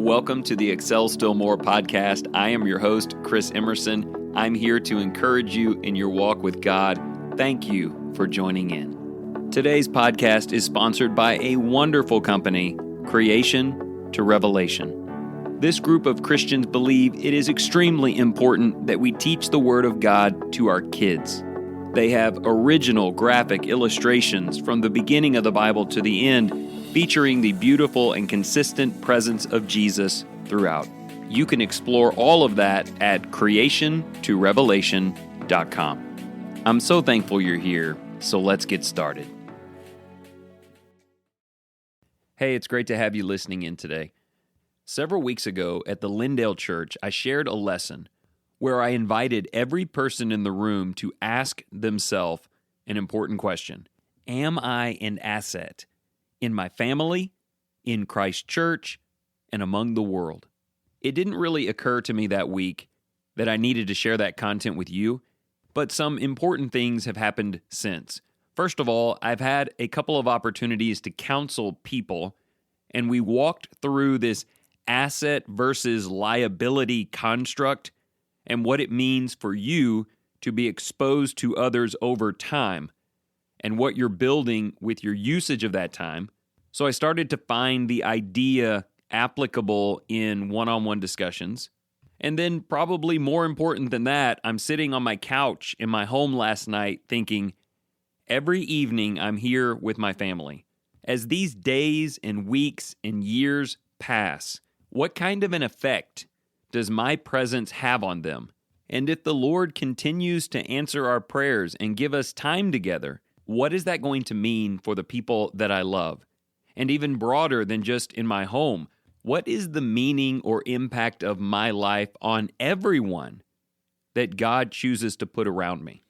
Welcome to the Excel Still More podcast. I am your host, Chris Emerson. I'm here to encourage you in your walk with God. Thank you for joining in. Today's podcast is sponsored by a wonderful company, Creation to Revelation. This group of Christians believe it is extremely important that we teach the Word of God to our kids. They have original graphic illustrations from the beginning of the Bible to the end, featuring the beautiful and consistent presence of Jesus throughout. You can explore all of that at creationtorevelation.com. I'm so thankful you're here, so let's get started. Hey, it's great to have you listening in today. Several weeks ago at the Lindale Church, I shared a lesson where I invited every person in the room to ask themselves an important question. Am I an asset in my family, in Christ's church, and among the world? It didn't really occur to me that week that I needed to share that content with you, but some important things have happened since. First of all, I've had a couple of opportunities to counsel people, and we walked through this asset versus liability construct and what it means for you to be exposed to others over time, and what you're building with your usage of that time. So I started to find the idea applicable in one-on-one discussions. And then probably more important than that, I'm sitting on my couch in my home last night thinking, every evening I'm here with my family. As these days and weeks and years pass, what kind of an effect does my presence have on them? And if the Lord continues to answer our prayers and give us time together, what is that going to mean for the people that I love? And even broader than just in my home, what is the meaning or impact of my life on everyone that God chooses to put around me?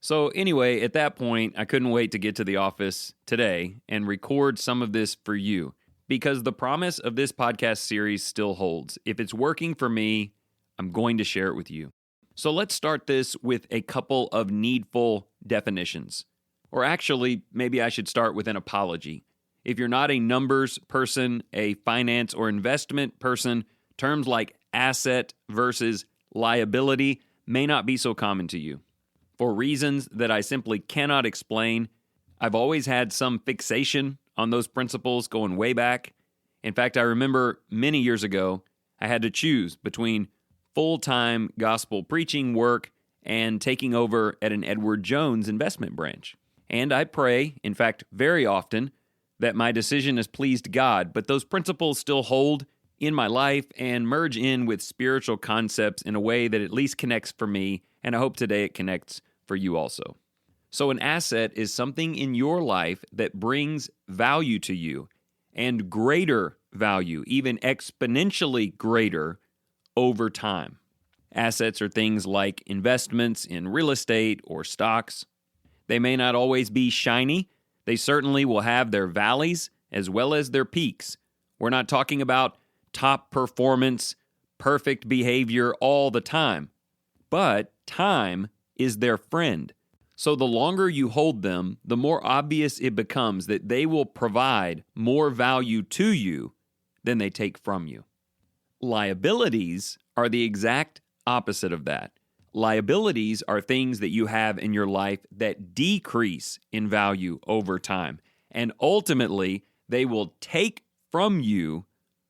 So anyway, at that point, I couldn't wait to get to the office today and record some of this for you, because the promise of this podcast series still holds. If it's working for me, I'm going to share it with you. So let's start this with a couple of needful definitions. Or actually, maybe I should start with an apology. If you're not a numbers person, a finance or investment person, terms like asset versus liability may not be so common to you. For reasons that I simply cannot explain, I've always had some fixation on those principles going way back. In fact, I remember many years ago, I had to choose between full-time gospel preaching work and taking over at an Edward Jones investment branch. And I pray, in fact, very often, that my decision has pleased God, but those principles still hold in my life and merge in with spiritual concepts in a way that at least connects for me, and I hope today it connects for you also. So an asset is something in your life that brings value to you, and greater value, even exponentially greater, over time. Assets are things like investments in real estate or stocks. They may not always be shiny. They certainly will have their valleys as well as their peaks. We're not talking about top performance, perfect behavior all the time. But time is their friend. So the longer you hold them, the more obvious it becomes that they will provide more value to you than they take from you. Liabilities are the exact opposite of that. Liabilities are things that you have in your life that decrease in value over time, and ultimately, they will take from you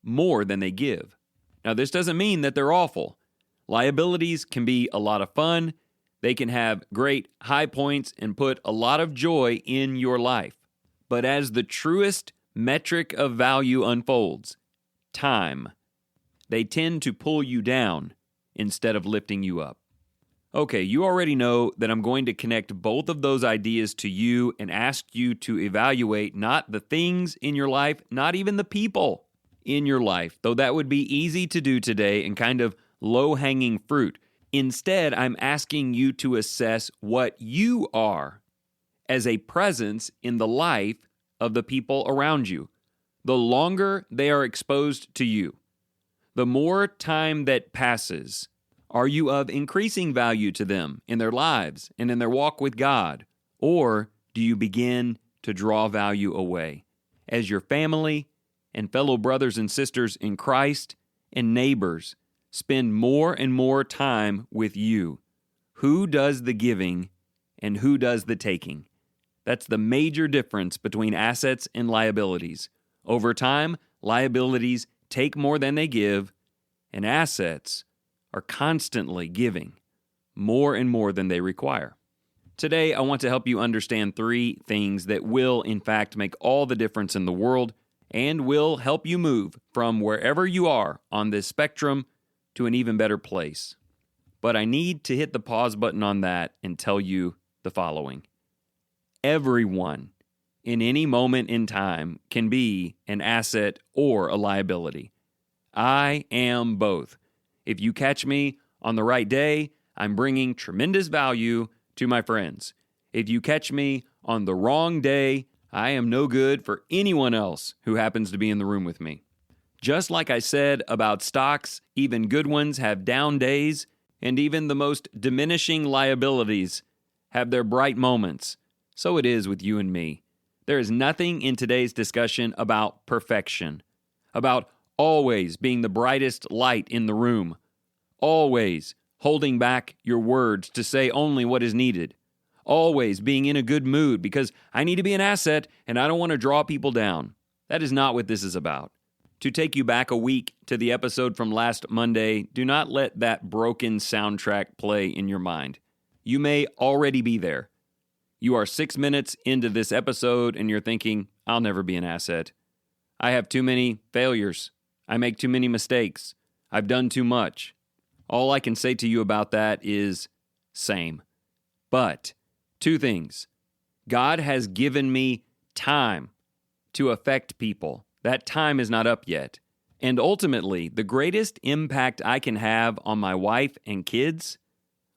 more than they give. Now, this doesn't mean that they're awful. Liabilities can be a lot of fun. They can have great high points and put a lot of joy in your life. But as the truest metric of value unfolds, time, they tend to pull you down instead of lifting you up. Okay, you already know that I'm going to connect both of those ideas to you and ask you to evaluate not the things in your life, not even the people in your life, though that would be easy to do today and kind of low-hanging fruit. Instead, I'm asking you to assess what you are as a presence in the life of the people around you. The longer they are exposed to you, the more time that passes, are you of increasing value to them in their lives and in their walk with God? Or do you begin to draw value away? As your family and fellow brothers and sisters in Christ, and neighbors spend more and more time with you. Who does the giving and who does the taking? That's the major difference between assets and liabilities. Over time, liabilities take more than they give, and assets are constantly giving more and more than they require. Today, I want to help you understand 3 things that will, in fact, make all the difference in the world and will help you move from wherever you are on this spectrum to an even better place. But I need to hit the pause button on that and tell you the following. Everyone, in any moment in time, can be an asset or a liability. I am both. If you catch me on the right day, I'm bringing tremendous value to my friends. If you catch me on the wrong day, I am no good for anyone else who happens to be in the room with me. Just like I said about stocks, even good ones have down days, and even the most diminishing liabilities have their bright moments. So it is with you and me. There is nothing in today's discussion about perfection, about always being the brightest light in the room, always holding back your words to say only what is needed, always being in a good mood because I need to be an asset and I don't want to draw people down. That is not what this is about. To take you back a week to the episode from last Monday, do not let that broken soundtrack play in your mind. You may already be there. You are 6 minutes into this episode and you're thinking, I'll never be an asset. I have too many failures. I make too many mistakes. I've done too much. All I can say to you about that is same. But 2 things. God has given me time to affect people. That time is not up yet. And ultimately, the greatest impact I can have on my wife and kids,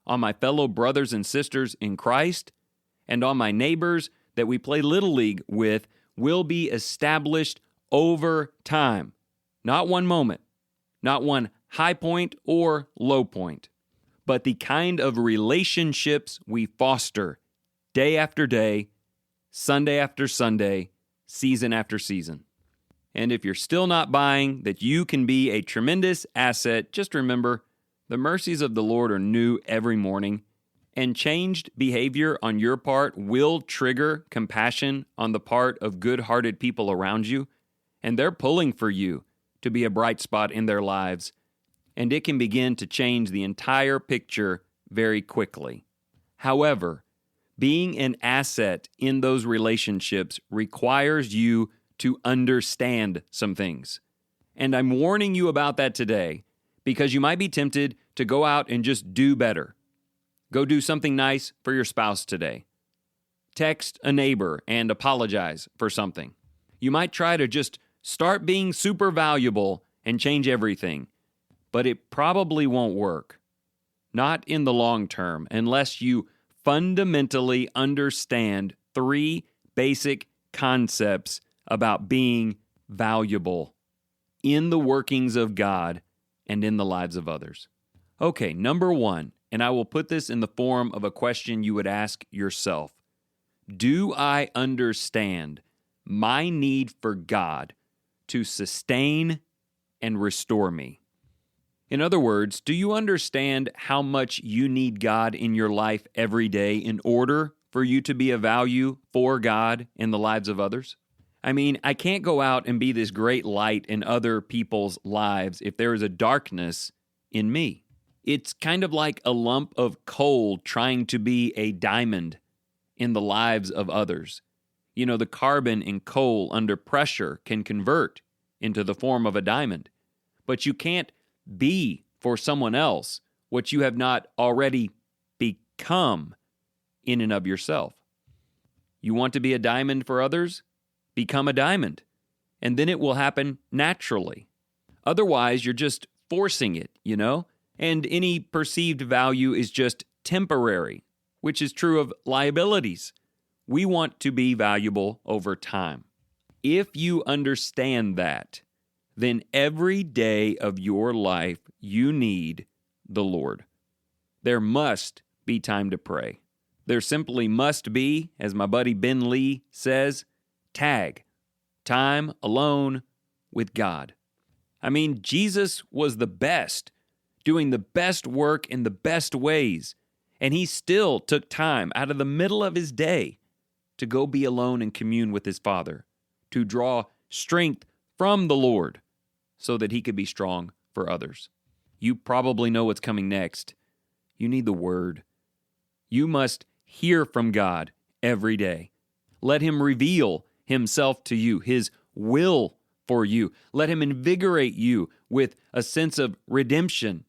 on my fellow brothers and sisters in Christ, and on my neighbors that we play Little League with will be established over time. Not one moment, not one high point or low point, but the kind of relationships we foster day after day, Sunday after Sunday, season after season. And if you're still not buying that you can be a tremendous asset, just remember, the mercies of the Lord are new every morning, and changed behavior on your part will trigger compassion on the part of good-hearted people around you, and they're pulling for you to be a bright spot in their lives, and it can begin to change the entire picture very quickly. However, being an asset in those relationships requires you to understand some things. And I'm warning you about that today because you might be tempted to go out and just do better. Go do something nice for your spouse today. Text a neighbor and apologize for something. You might try to just start being super valuable and change everything, but it probably won't work. Not in the long term, unless you fundamentally understand 3 basic concepts about being valuable in the workings of God and in the lives of others. Okay, number 1, and I will put this in the form of a question you would ask yourself. Do I understand my need for God to sustain and restore me? In other words, do you understand how much you need God in your life every day in order for you to be of value for God in the lives of others? I mean, I can't go out and be this great light in other people's lives if there is a darkness in me. It's kind of like a lump of coal trying to be a diamond in the lives of others. You know, the carbon in coal under pressure can convert into the form of a diamond, but you can't be for someone else what you have not already become in and of yourself. You want to be a diamond for others? Become a diamond, and then it will happen naturally. Otherwise, you're just forcing it, and any perceived value is just temporary, which is true of liabilities. We want to be valuable over time. If you understand that, then every day of your life, you need the Lord. There must be time to pray. There simply must be, as my buddy Ben Lee says, time alone with God. I mean, Jesus was the best, doing the best work in the best ways, and he still took time out of the middle of his day to go be alone and commune with his Father, to draw strength from the Lord so that he could be strong for others. You probably know what's coming next. You need the Word. You must hear from God every day. Let him reveal himself to you, his will for you. Let him invigorate you with a sense of redemption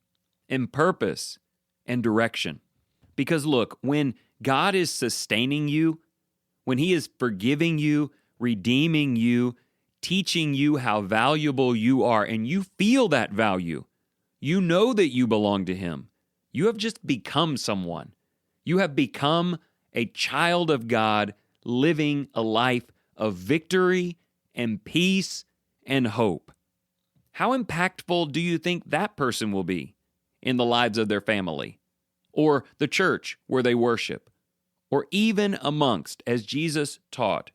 and purpose and direction. Because look, when God is sustaining you, when he is forgiving you, redeeming you, teaching you how valuable you are, and you feel that value, you know that you belong to him. You have just become someone. You have become a child of God living a life of victory and peace and hope. How impactful do you think that person will be in the lives of their family, or the church where they worship, or even amongst, as Jesus taught,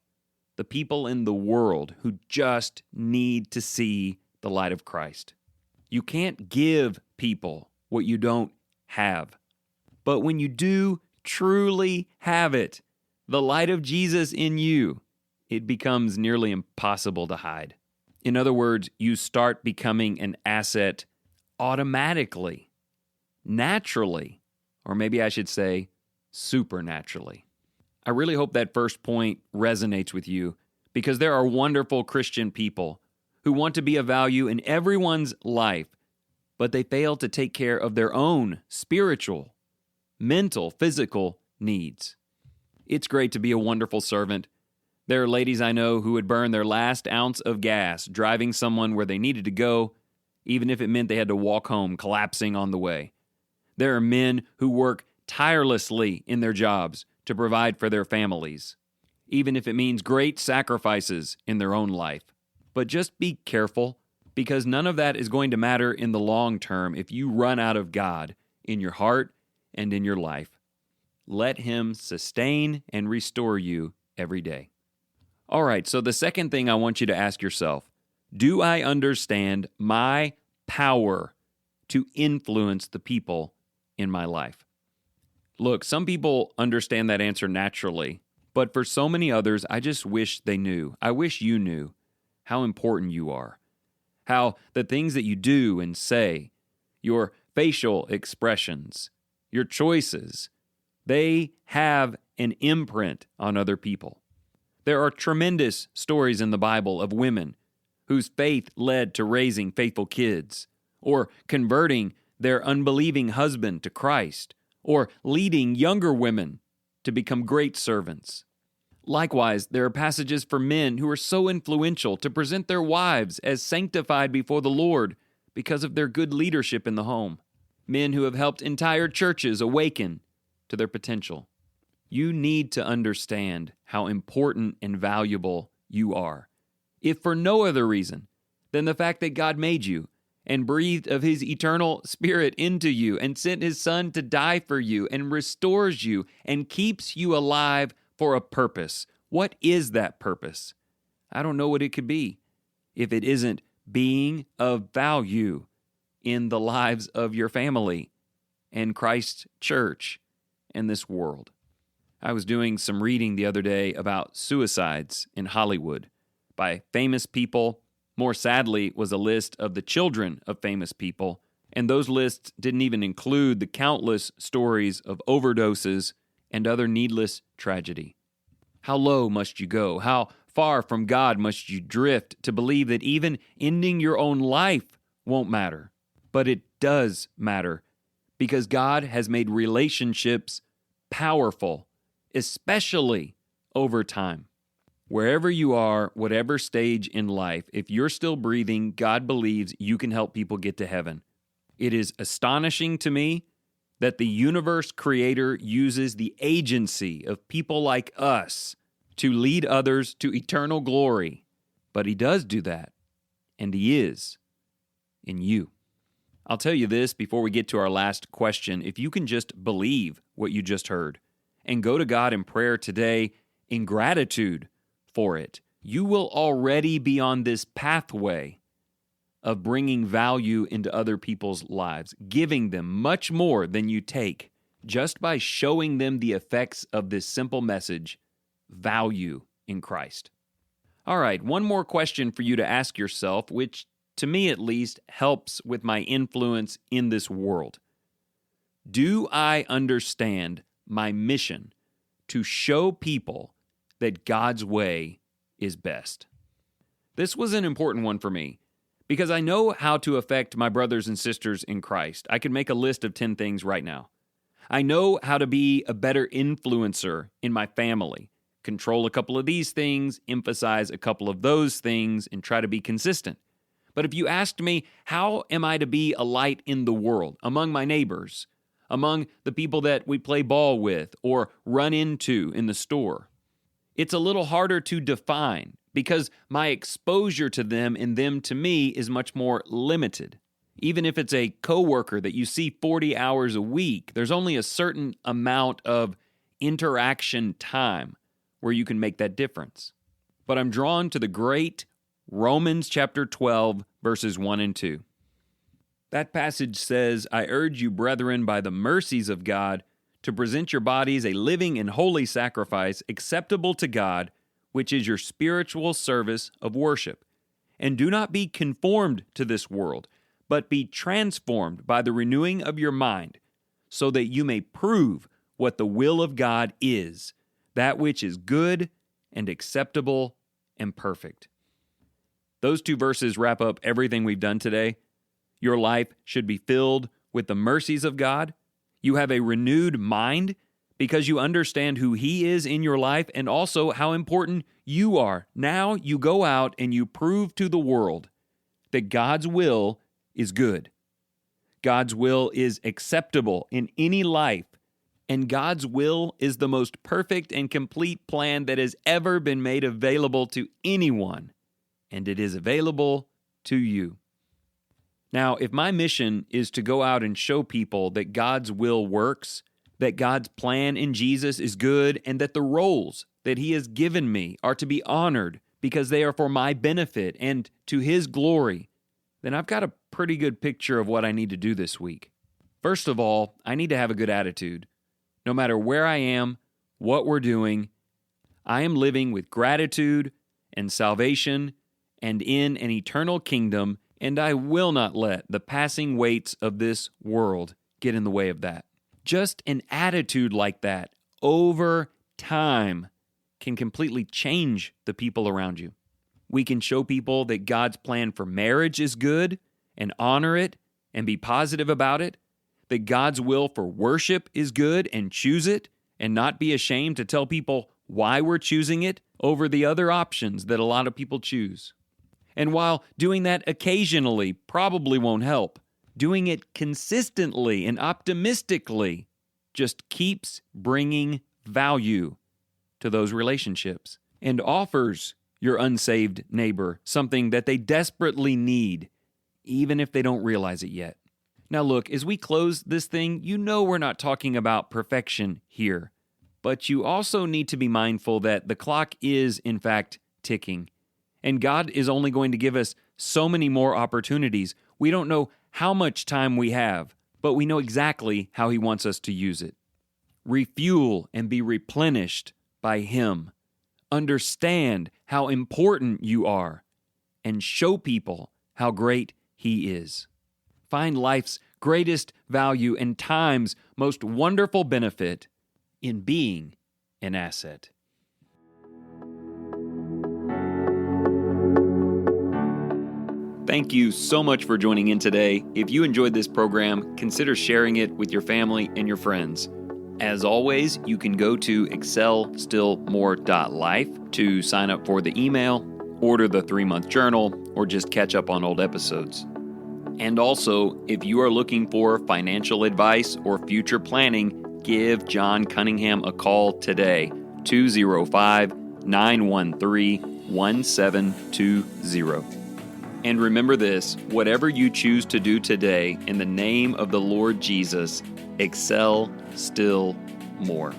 the people in the world who just need to see the light of Christ? You can't give people what you don't have. But when you do truly have it, the light of Jesus in you, it becomes nearly impossible to hide. In other words, you start becoming an asset automatically, naturally, or maybe I should say supernaturally. I really hope that first point resonates with you, because there are wonderful Christian people who want to be of value in everyone's life, but they fail to take care of their own spiritual, mental, physical needs. It's great to be a wonderful servant. There are ladies I know who would burn their last ounce of gas driving someone where they needed to go, even if it meant they had to walk home collapsing on the way. There are men who work tirelessly in their jobs to provide for their families, even if it means great sacrifices in their own life. But just be careful, because none of that is going to matter in the long term if you run out of God in your heart and in your life. Let him sustain and restore you every day. All right, so the second thing I want you to ask yourself, do I understand my power to influence the people in my life? Look, some people understand that answer naturally, but for so many others, I just wish they knew. I wish you knew how important you are, how the things that you do and say, your facial expressions, your choices, they have an imprint on other people. There are tremendous stories in the Bible of women whose faith led to raising faithful kids, or converting their unbelieving husband to Christ, or leading younger women to become great servants. Likewise, there are passages for men who are so influential to present their wives as sanctified before the Lord because of their good leadership in the home. Men who have helped entire churches awaken to their potential. You need to understand how important and valuable you are, if for no other reason than the fact that God made you and breathed of his eternal Spirit into you and sent his Son to die for you and restores you and keeps you alive for a purpose. What is that purpose? I don't know what it could be if it isn't being of value in the lives of your family and Christ's church and this world. I was doing some reading the other day about suicides in Hollywood by famous people. More sadly, was a list of the children of famous people, and those lists didn't even include the countless stories of overdoses and other needless tragedy. How low must you go? How far from God must you drift to believe that even ending your own life won't matter? But it does matter, because God has made relationships powerful, especially over time. Wherever you are, whatever stage in life, if you're still breathing, God believes you can help people get to heaven. It is astonishing to me that the universe creator uses the agency of people like us to lead others to eternal glory. But he does do that, and he is in you. I'll tell you this before we get to our last question. If you can just believe what you just heard and go to God in prayer today in gratitude for it, you will already be on this pathway of bringing value into other people's lives, giving them much more than you take, just by showing them the effects of this simple message, value in Christ. All right, one more question for you to ask yourself, which to me at least helps with my influence in this world. Do I understand my mission to show people that God's way is best? This was an important one for me because I know how to affect my brothers and sisters in Christ. I can make a list of 10 things right now. I know how to be a better influencer in my family, control a couple of these things, emphasize a couple of those things, and try to be consistent. But if you asked me, how am I to be a light in the world, among my neighbors, among the people that we play ball with or run into in the store? It's a little harder to define because my exposure to them and them to me is much more limited. Even if it's a coworker that you see 40 hours a week, there's only a certain amount of interaction time where you can make that difference. But I'm drawn to the great Romans chapter 12, verses 1 and 2. That passage says, "I urge you, brethren, by the mercies of God, to present your bodies a living and holy sacrifice, acceptable to God, which is your spiritual service of worship. And do not be conformed to this world, but be transformed by the renewing of your mind, so that you may prove what the will of God is, that which is good and acceptable and perfect." Those two verses wrap up everything we've done today. Your life should be filled with the mercies of God. You have a renewed mind because you understand who He is in your life and also how important you are. Now you go out and you prove to the world that God's will is good. God's will is acceptable in any life, and God's will is the most perfect and complete plan that has ever been made available to anyone, and it is available to you. Now, if my mission is to go out and show people that God's will works, that God's plan in Jesus is good, and that the roles that He has given me are to be honored because they are for my benefit and to His glory, then I've got a pretty good picture of what I need to do this week. First of all, I need to have a good attitude. No matter where I am, what we're doing, I am living with gratitude and salvation and in an eternal kingdom, and I will not let the passing weights of this world get in the way of that. Just an attitude like that over time can completely change the people around you. We can show people that God's plan for marriage is good and honor it and be positive about it, that God's will for worship is good and choose it and not be ashamed to tell people why we're choosing it over the other options that a lot of people choose. And while doing that occasionally probably won't help, doing it consistently and optimistically just keeps bringing value to those relationships and offers your unsaved neighbor something that they desperately need, even if they don't realize it yet. Now look, as we close this thing, you know we're not talking about perfection here, but you also need to be mindful that the clock is, in fact, ticking. And God is only going to give us so many more opportunities. We don't know how much time we have, but we know exactly how He wants us to use it. Refuel and be replenished by Him. Understand how important you are, and show people how great He is. Find life's greatest value and time's most wonderful benefit in being an asset. Thank you so much for joining in today. If you enjoyed this program, consider sharing it with your family and your friends. As always, you can go to excelstillmore.life to sign up for the email, order the 3-month journal, or just catch up on old episodes. And also, if you are looking for financial advice or future planning, give John Cunningham a call today, 205-913-1720. And remember this, whatever you choose to do today, in the name of the Lord Jesus, excel still more.